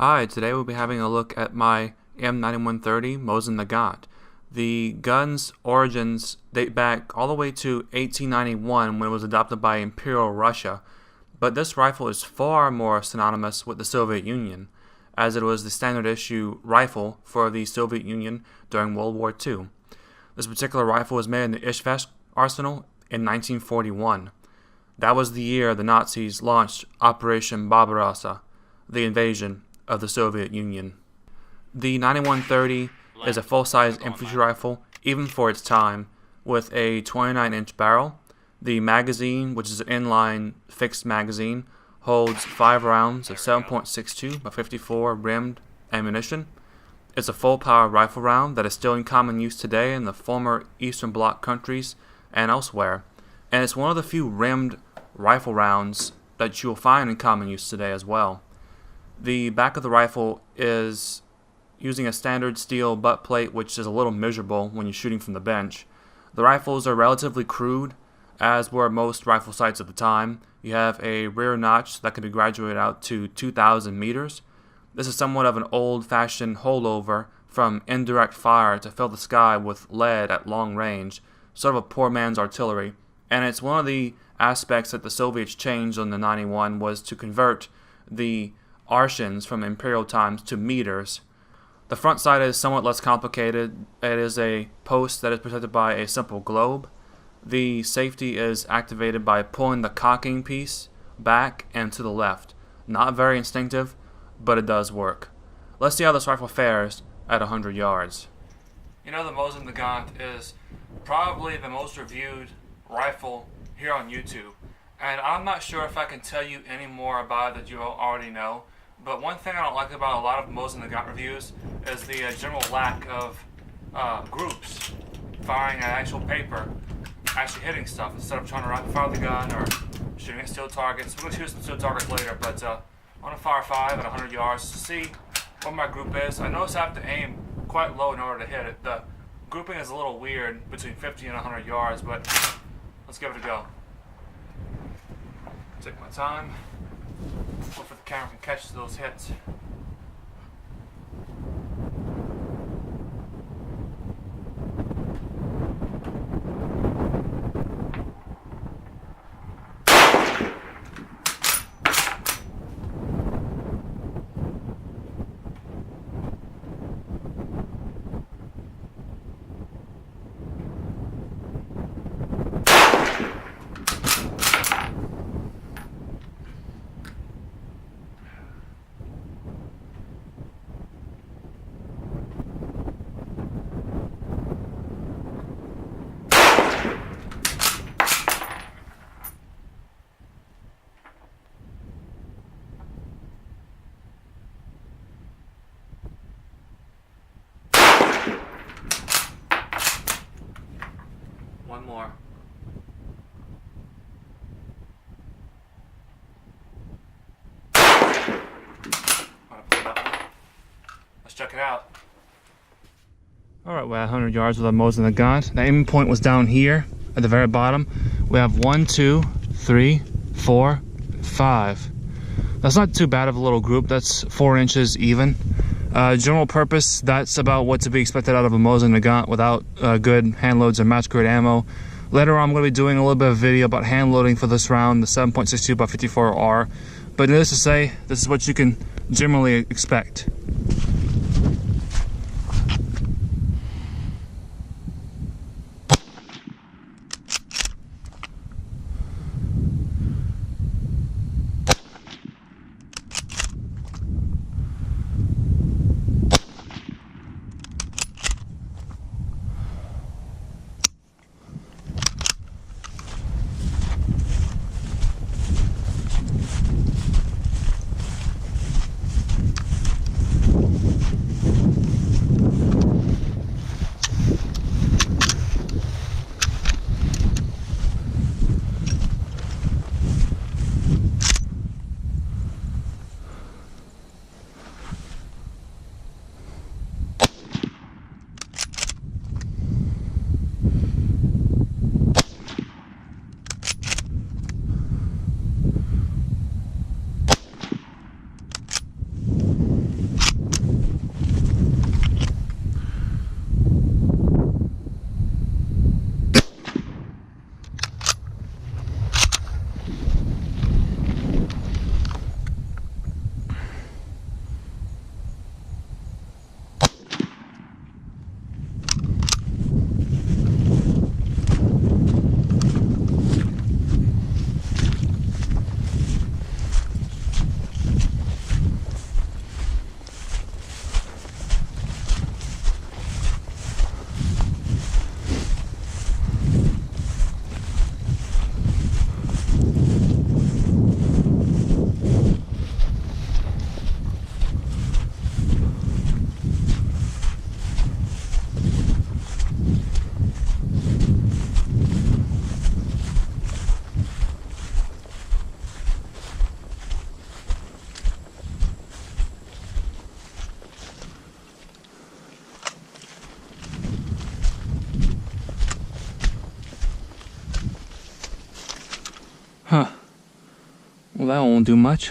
Hi, today we'll be having a look at my M91 Mosin Nagant. The gun's origins date back all the way to 1891 when it was adopted by Imperial Russia, but this rifle is far more synonymous with the Soviet Union, as it was the standard issue rifle for the Soviet Union during World War II. This particular rifle was made in the Ishvesh arsenal in 1941. That was the year the Nazis launched Operation Barbarossa, the invasion of the Soviet Union. The 9130 is a full-size infantry rifle, even for its time, with a 29-inch barrel. The magazine, which is an inline fixed magazine, holds 5 rounds of 7.62 by 54 rimmed ammunition. It's a full-power rifle round that is still in common use today in the former Eastern Bloc countries and elsewhere, and it's one of the few rimmed rifle rounds that you will find in common use today as well. The back of the rifle is using a standard steel butt plate, which is a little miserable when you're shooting from the bench. The rifles are relatively crude, as were most rifle sights at the time. You have a rear notch that can be graduated out to 2,000 meters. This is somewhat of an old-fashioned holdover from indirect fire to fill the sky with lead at long range, sort of a poor man's artillery. And it's one of the aspects that the Soviets changed on the 91 was to convert the arshins from imperial times to meters. The front sight is somewhat less complicated. It is a post that is protected by a simple globe. The safety is activated by pulling the cocking piece back and to the left. Not very instinctive, but it does work. Let's see how this rifle fares at 100 yards. You know, the Mosin Nagant is probably the most reviewed rifle here on YouTube, and I'm not sure if I can tell you any more about it that you already know. But one thing I don't like about a lot of Mosin Nagant reviews is the general lack of groups firing at actual paper, actually hitting stuff instead of trying to rapid fire the gun or shooting at steel targets. We're going to shoot some steel targets later, but I want to fire 5 at 100 yards to see what my group is. I notice I have to aim quite low in order to hit it. The grouping is a little weird between 50 and 100 yards, but let's give it a go. Take my time. Hopefully the camera can catch those hits. One more. Let's check it out. Alright, we're at 100 yards with our Mosin Nagant. The aiming point was down here at the very bottom. We have 1, 2, 3, 4, 5. That's not too bad of a little group. That's 4 inches even. General purpose, that's about what to be expected out of a Mosin Nagant without good hand loads or match grade ammo. Later on, I'm going to be doing a little bit of video about hand loading for this round, the 7.62 by 54R. But needless to say, this is what you can generally expect. Huh. Well, that won't do much.